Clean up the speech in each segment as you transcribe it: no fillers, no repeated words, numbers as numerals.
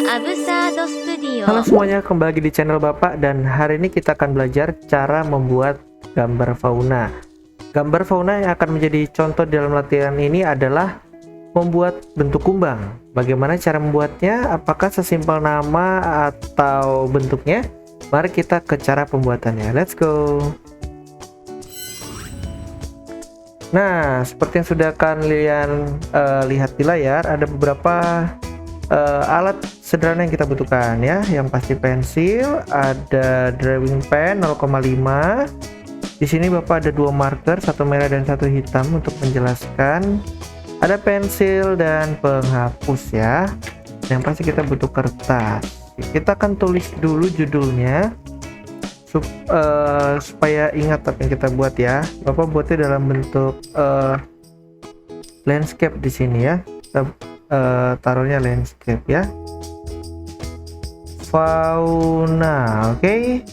Abusado Studio. Halo semuanya, kembali lagi di channel Bapak, dan hari ini kita akan belajar cara membuat gambar fauna. Gambar fauna yang akan menjadi contoh dalam latihan ini adalah membuat bentuk kumbang. Bagaimana cara membuatnya? Apakah sesimpel nama atau bentuknya? Mari kita ke cara pembuatannya. Let's go. Nah, seperti yang sudah kalian lihat di layar, ada beberapa alat sederhana yang kita butuhkan ya. Yang pasti pensil, ada drawing pen 0,5. Di sini Bapak ada dua marker, satu merah dan satu hitam untuk menjelaskan. Ada pensil dan penghapus ya. Yang pasti kita butuh kertas. Kita akan tulis dulu judulnya supaya ingat apa yang kita buat ya. Bapak buatnya dalam bentuk landscape di sini ya. Kita taruhnya landscape ya. Fauna, oke.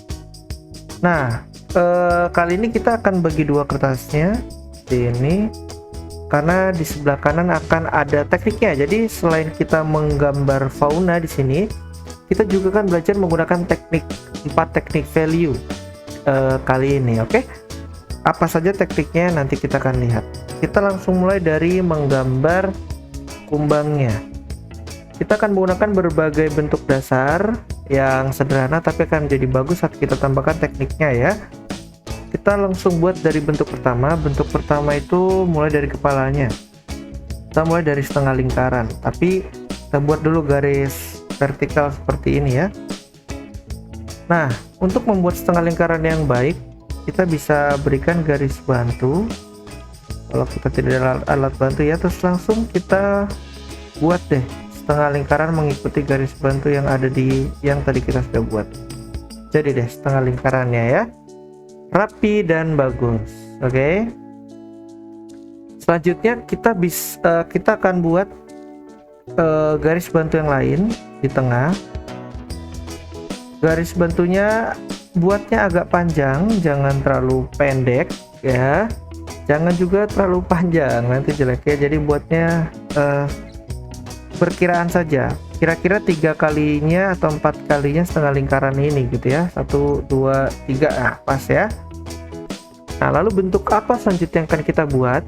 Nah, kali ini kita akan bagi dua kertasnya di ini, karena di sebelah kanan akan ada tekniknya. Jadi selain kita menggambar fauna di sini, kita juga kan belajar menggunakan teknik 4 teknik value kali ini, oke? Apa saja tekniknya nanti kita akan lihat. Kita langsung mulai dari menggambar kumbangnya. Kita akan menggunakan berbagai bentuk dasar yang sederhana tapi akan menjadi bagus saat kita tambahkan tekniknya ya. Kita langsung buat dari bentuk pertama. Bentuk pertama itu mulai dari kepalanya. Kita mulai dari setengah lingkaran, tapi kita buat dulu garis vertikal seperti ini ya. Nah, untuk membuat setengah lingkaran yang baik, kita bisa berikan garis bantu. Kalau kita tidak ada alat bantu ya, terus langsung kita buat deh setengah lingkaran mengikuti garis bantu yang ada di yang tadi kita sudah buat. Jadi deh setengah lingkarannya ya, rapi dan bagus. Oke. Selanjutnya kita akan buat garis bantu yang lain di tengah. Garis bantunya buatnya agak panjang, jangan terlalu pendek ya, jangan juga terlalu panjang, nanti jelek ya. Jadi buatnya perkiraan saja, kira-kira 3 kalinya atau 4 kalinya setengah lingkaran ini gitu ya. 1, 2, 3, nah pas ya. Nah, lalu bentuk apa selanjutnya yang akan kita buat?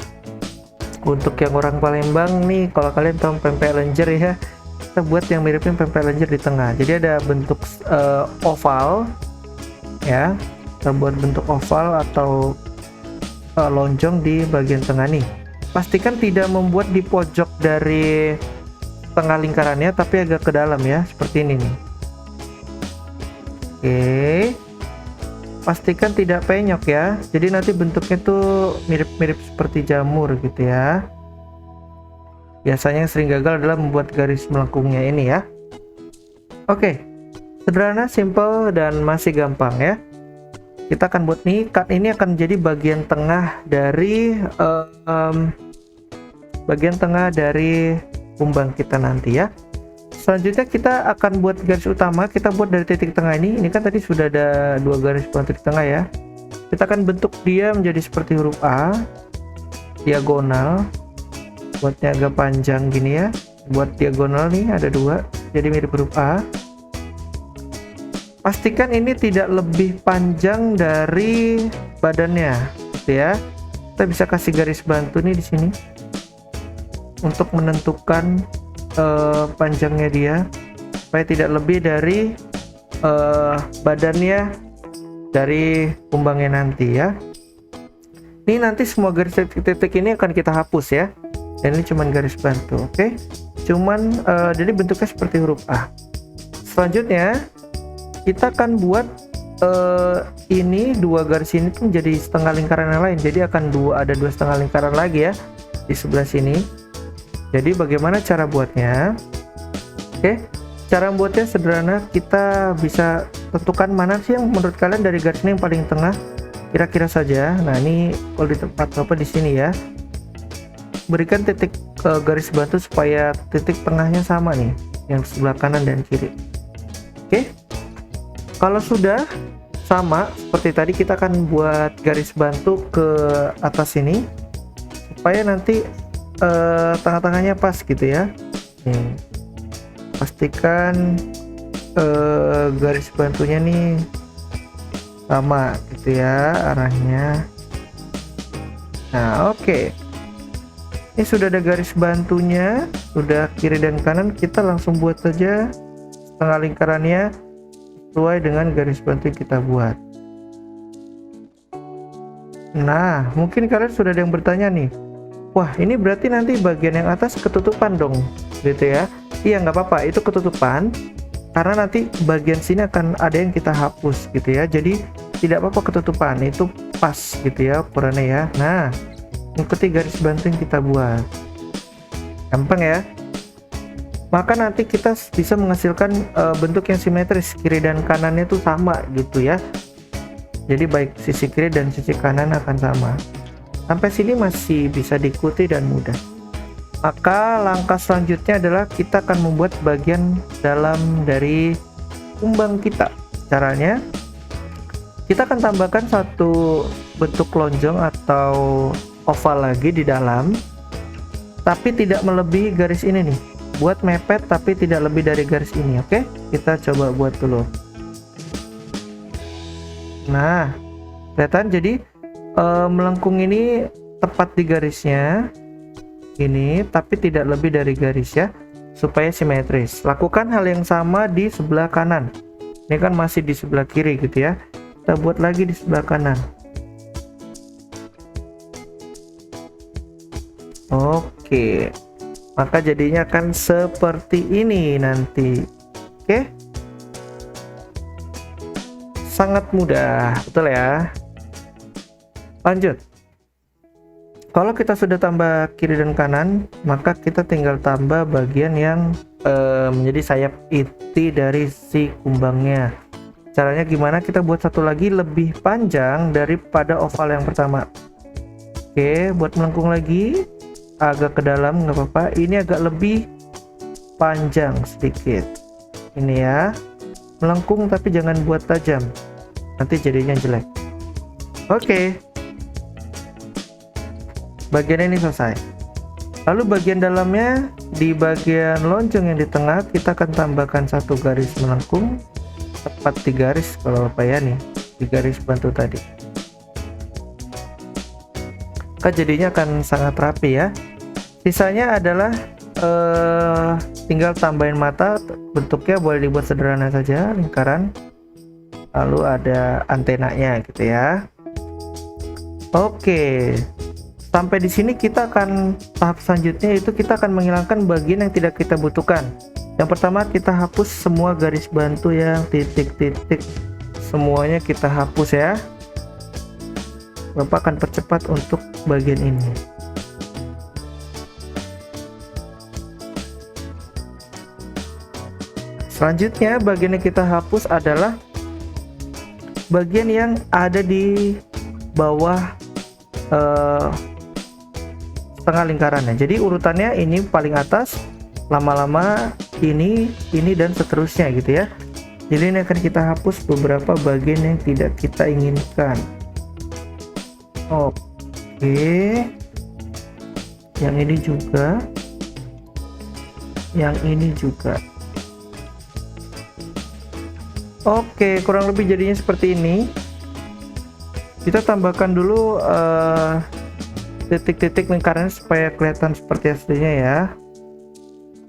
Untuk yang orang Palembang nih, kalau kalian tahu pempek lenjer ya, kita buat yang miripin pempek lenjer di tengah. Jadi ada bentuk oval ya, kita buat bentuk oval atau lonjong di bagian tengah nih. Pastikan tidak membuat di pojok dari tengah lingkarannya, tapi agak ke dalam ya, seperti ini nih. Oke, pastikan tidak penyok ya, jadi nanti bentuknya tuh mirip-mirip seperti jamur gitu ya. Biasanya yang sering gagal adalah membuat garis melengkungnya ini ya. Oke, sederhana, simple, dan masih gampang ya. Kita akan buat nih, ini akan jadi bagian tengah dari kumbang kita nanti ya. Selanjutnya kita akan buat garis utama. Kita buat dari titik tengah ini. Ini kan tadi sudah ada 2 garis bantu di tengah ya. Kita akan bentuk dia menjadi seperti huruf A, diagonal. Buatnya agak panjang gini ya. Buat diagonal nih ada 2, jadi mirip huruf A. Pastikan ini tidak lebih panjang dari badannya gitu ya. Kita bisa kasih garis bantu nih di sini untuk menentukan panjangnya dia, supaya tidak lebih dari badannya dari kumbangnya nanti ya. Ini nanti semua garis titik ini akan kita hapus ya, dan ini cuman garis bantu, oke? Cuman jadi bentuknya seperti huruf A. Selanjutnya kita akan buat ini 2 garis ini tuh menjadi setengah lingkaran yang lain, jadi akan ada 2 setengah lingkaran lagi ya di sebelah sini. Jadi bagaimana cara buatnya? Oke, cara membuatnya sederhana. Kita bisa tentukan mana sih yang menurut kalian dari garis ini yang paling tengah, kira-kira saja. Nah, ini kalau di tempat apa di sini ya, berikan titik garis bantu supaya titik tengahnya sama nih, yang sebelah kanan dan kiri. Oke, kalau sudah sama seperti tadi, kita akan buat garis bantu ke atas ini supaya nanti tengah-tengahnya pas gitu ya. pastikan garis bantunya nih sama gitu ya arahnya. Nah, oke. Ini sudah ada garis bantunya, sudah kiri dan kanan, kita langsung buat saja setengah lingkarannya sesuai dengan garis bantu yang kita buat. Nah, mungkin kalian sudah ada yang bertanya nih, wah ini berarti nanti bagian yang atas ketutupan dong, gitu ya. Iya, nggak apa-apa, itu ketutupan karena nanti bagian sini akan ada yang kita hapus gitu ya, jadi tidak apa-apa ketutupan, itu pas gitu ya ukurannya ya. Nah, ikuti garis bantu yang kita buat, gampang ya. Maka nanti kita bisa menghasilkan bentuk yang simetris, kiri dan kanannya tuh sama gitu ya. Jadi baik sisi kiri dan sisi kanan akan sama. Sampai sini masih bisa diikuti dan mudah. Maka langkah selanjutnya adalah kita akan membuat bagian dalam dari kumbang kita. Caranya, kita akan tambahkan satu bentuk lonjong atau oval lagi di dalam, tapi tidak melebihi garis ini nih. Buat mepet tapi tidak lebih dari garis ini, oke? Kita coba buat dulu. Nah, kelihatan jadi melengkung ini tepat di garisnya ini, tapi tidak lebih dari garis ya, supaya simetris. Lakukan hal yang sama di sebelah kanan. Ini kan masih di sebelah kiri gitu ya, kita buat lagi di sebelah kanan. Oke, maka jadinya akan seperti ini nanti. Oke, sangat mudah, betul ya. Lanjut, kalau kita sudah tambah kiri dan kanan, maka kita tinggal tambah bagian yang menjadi sayap inti dari si kumbangnya. Caranya gimana? Kita buat satu lagi lebih panjang daripada oval yang pertama. Oke, buat melengkung lagi agak ke dalam, nggak apa-apa. Ini agak lebih panjang sedikit ini ya, melengkung tapi jangan buat tajam, nanti jadinya jelek. Oke, bagian ini selesai. Lalu bagian dalamnya, di bagian lonjong yang di tengah, kita akan tambahkan satu garis melengkung tepat di garis, kalau apa ya nih, di garis bantu tadi. Maka jadinya akan sangat rapi ya. Sisanya adalah tinggal tambahin mata, bentuknya boleh dibuat sederhana saja, lingkaran, lalu ada antenanya gitu ya. Oke, sampai di sini kita akan tahap selanjutnya, yaitu kita akan menghilangkan bagian yang tidak kita butuhkan. Yang pertama, kita hapus semua garis bantu yang titik-titik, semuanya kita hapus ya. Bapak akan percepat untuk bagian ini. Selanjutnya, bagian yang kita hapus adalah bagian yang ada di bawah setengah lingkarannya. Jadi urutannya ini paling atas, lama-lama ini dan seterusnya gitu ya. Jadi ini akan kita hapus beberapa bagian yang tidak kita inginkan. Oke, yang ini juga, yang ini juga. Oke, kurang lebih jadinya seperti ini. Kita tambahkan dulu titik-titik lingkarannya supaya kelihatan seperti aslinya ya.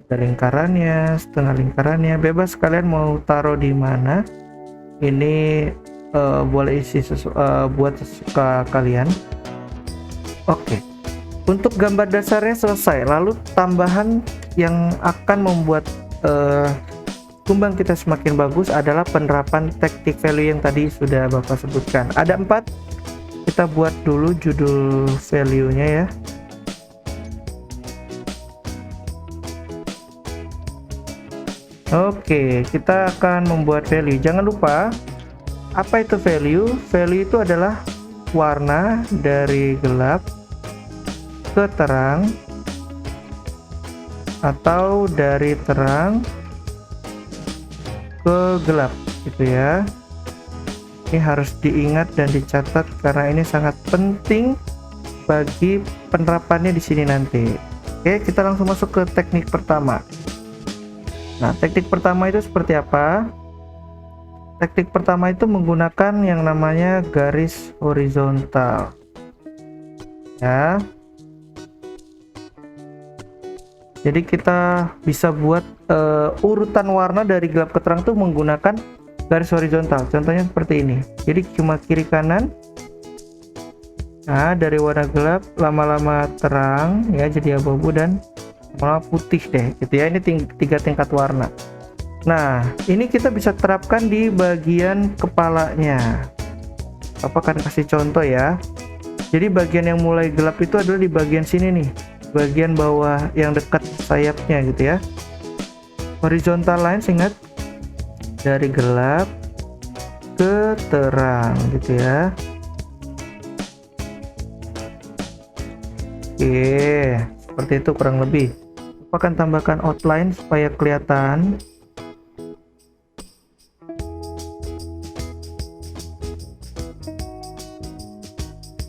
Ada lingkarannya, setengah lingkarannya, bebas kalian mau taruh di mana. Ini boleh isi buat sesuka kalian. Oke, untuk gambar dasarnya selesai. Lalu tambahan yang akan membuat kumbang kita semakin bagus adalah penerapan teknik value yang tadi sudah Bapak sebutkan. Ada 4. Kita buat dulu judul value-nya ya. Oke, kita akan membuat value. Jangan lupa, apa itu value? Value itu adalah warna dari gelap ke terang atau dari terang ke gelap gitu ya. Ini harus diingat dan dicatat karena ini sangat penting bagi penerapannya di sini nanti. Oke, kita langsung masuk ke teknik pertama. Nah, teknik pertama itu seperti apa? Teknik pertama itu menggunakan yang namanya garis horizontal. Ya. Jadi kita bisa buat urutan warna dari gelap ke terang tuh menggunakan garis horizontal. Contohnya seperti ini. Jadi cuma kiri kanan. Nah, dari warna gelap lama-lama terang ya, jadi abu-abu dan lama putih deh gitu ya. Ini tiga tingkat warna. Nah, ini kita bisa terapkan di bagian kepalanya. Apa akan kasih contoh ya. Jadi bagian yang mulai gelap itu adalah di bagian sini nih, bagian bawah yang dekat sayapnya gitu ya. Horizontal lines, ingat, dari gelap ke terang gitu ya. Oke, seperti itu kurang lebih. Aku akan tambahkan outline supaya kelihatan.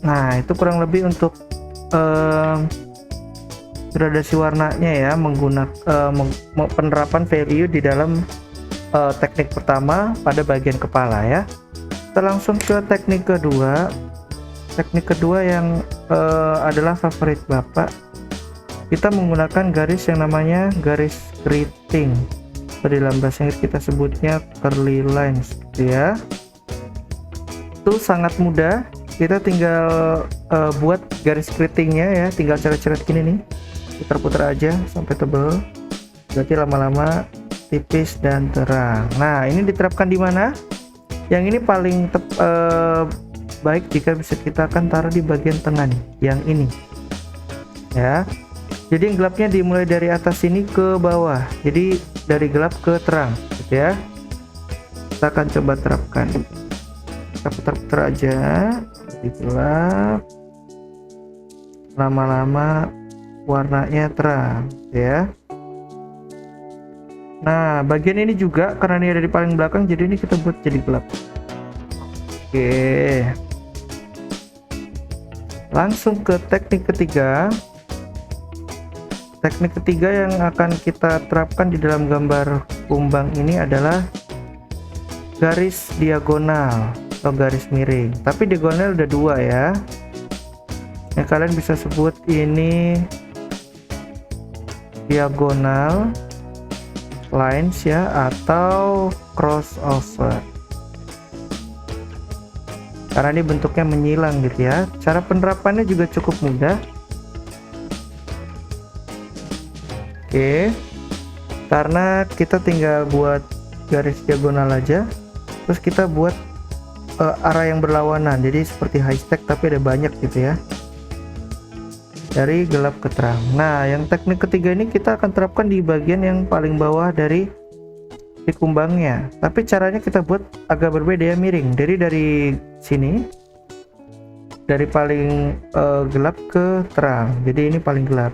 Nah, itu kurang lebih untuk gradasi warnanya ya, menggunakan penerapan value di dalam teknik pertama pada bagian kepala ya. Kita langsung ke teknik kedua. Teknik kedua yang adalah favorit Bapak. Kita menggunakan garis yang namanya garis keriting. Di dalam bahasa Inggris kita sebutnya curly lines gitu ya. Itu sangat mudah. Kita tinggal buat garis keritingnya ya, tinggal coret-coret gini nih, putar-putar aja sampai tebal, berarti lama-lama tipis dan terang. Nah, ini diterapkan di mana? Yang ini paling baik jika bisa kita akan taruh di bagian tengah nih, yang ini ya. Jadi yang gelapnya dimulai dari atas sini ke bawah, jadi dari gelap ke terang gitu ya. Kita akan coba terapkan, kita putar-putar aja di gelap, lama-lama warnanya terang ya. Nah, bagian ini juga karena ini ada di paling belakang, jadi ini kita buat jadi gelap. Oke, langsung ke teknik ketiga. Teknik ketiga yang akan kita terapkan di dalam gambar kumbang ini adalah garis diagonal atau garis miring, tapi diagonal udah dua ya. Yang kalian bisa sebut ini diagonal lines ya, atau crossover, karena ini bentuknya menyilang gitu ya. Cara penerapannya juga cukup mudah. Oke, karena kita tinggal buat garis diagonal aja, terus kita buat arah yang berlawanan, jadi seperti haystack tapi ada banyak gitu ya, dari gelap ke terang. Nah, yang teknik ketiga ini kita akan terapkan di bagian yang paling bawah dari di kumbangnya, tapi caranya kita buat agak berbeda ya, miring. Jadi dari sini, dari paling gelap ke terang, jadi ini paling gelap.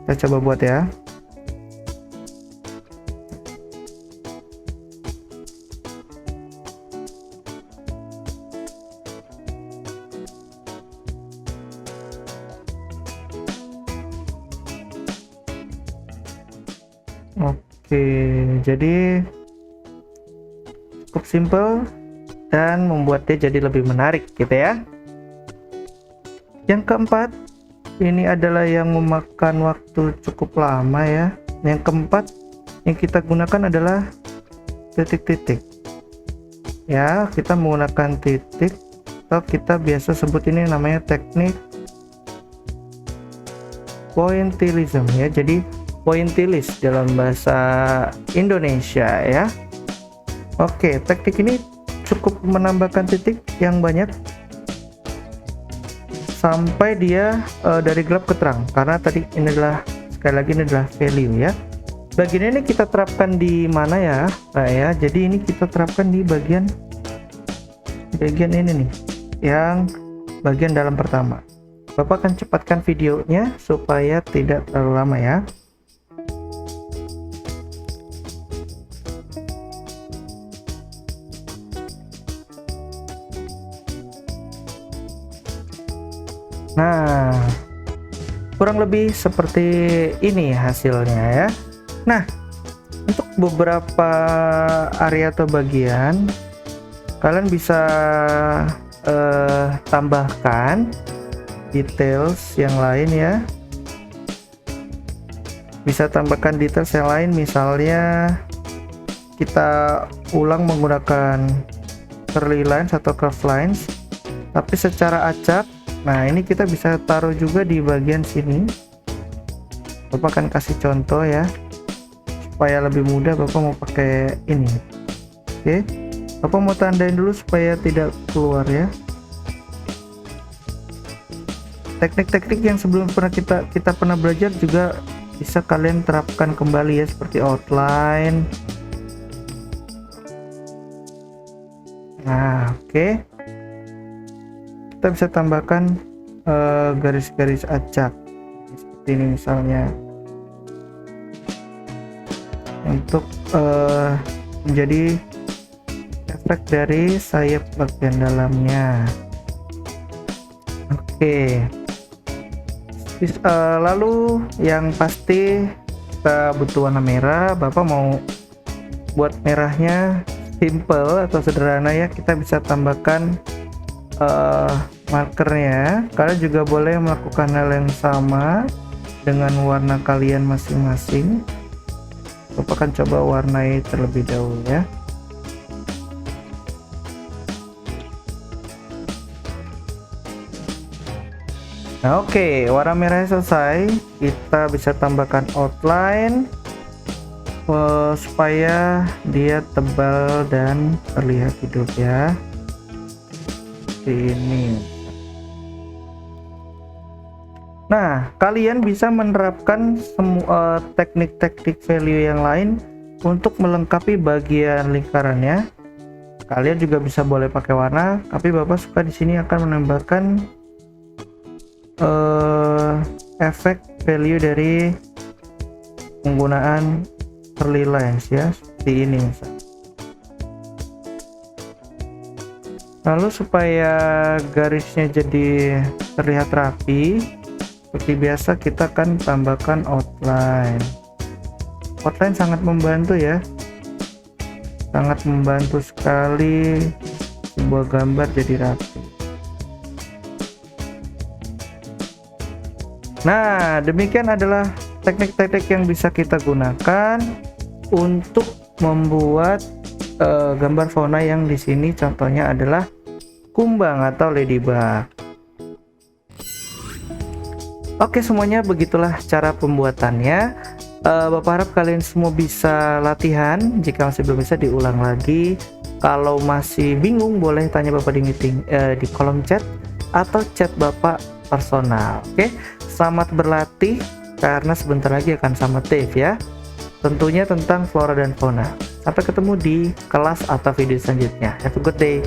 Kita coba buat ya. Oke, jadi cukup simple dan membuat dia jadi lebih menarik gitu ya. Yang keempat, ini adalah yang memakan waktu cukup lama ya. Yang keempat yang kita gunakan adalah titik-titik ya. Kita menggunakan titik, atau kita biasa sebut ini namanya teknik pointillism ya. Jadi pointillis dalam bahasa Indonesia ya. Oke, teknik ini cukup menambahkan titik yang banyak sampai dia dari gelap ke terang, karena tadi ini adalah, sekali lagi ini adalah value ya. Bagian ini kita terapkan di mana ya? Nah ya, jadi ini kita terapkan di bagian ini nih, yang bagian dalam pertama. Bapak akan cepatkan videonya supaya tidak terlalu lama ya. Nah, kurang lebih seperti ini hasilnya ya. Nah, Untuk beberapa area atau bagian kalian bisa tambahkan details yang lain ya, bisa tambahkan details yang lain, misalnya kita ulang menggunakan curly lines atau curve lines tapi secara acak. Nah ini kita bisa taruh juga di bagian sini. Bapak akan kasih contoh ya supaya lebih mudah. Bapak mau pakai ini. Oke, Bapak mau tandain dulu supaya tidak keluar ya. Teknik-teknik yang sebelum pernah kita pernah belajar juga bisa kalian terapkan kembali ya, seperti outline. Nah oke, kita bisa tambahkan garis-garis acak seperti ini misalnya, untuk menjadi efek dari sayap bagian dalamnya. Oke. Lalu yang pasti kita butuh warna merah. Bapak mau buat merahnya simple atau sederhana ya, kita bisa tambahkan markernya. Kalian juga boleh melakukan hal yang sama dengan warna kalian masing-masing. Bapak akan coba warnai terlebih dahulu ya. Nah oke, warna merahnya selesai. Kita bisa tambahkan outline supaya dia tebal dan terlihat hidup ya, seperti ini. Nah kalian bisa menerapkan semua teknik-teknik value yang lain untuk melengkapi bagian lingkarannya. Kalian juga bisa boleh pakai warna, tapi Bapak suka di sini akan menambahkan efek value dari penggunaan curly lines ya, seperti ini misalnya. Lalu supaya garisnya jadi terlihat rapi, seperti biasa kita akan tambahkan outline. Outline sangat membantu ya, sangat membantu sekali sebuah gambar jadi rapi. Nah, demikian adalah teknik-teknik yang bisa kita gunakan untuk membuat gambar fauna yang di sini contohnya adalah kumbang atau ladybug. Oke, semuanya begitulah cara pembuatannya. Bapak harap kalian semua bisa latihan. Jika masih belum bisa, diulang lagi. Kalau masih bingung, boleh tanya Bapak di kolom chat atau chat Bapak personal. Oke, selamat berlatih karena sebentar lagi akan sama Dave ya. Tentunya tentang flora dan fauna. Sampai ketemu di kelas atau video selanjutnya. Have a good day.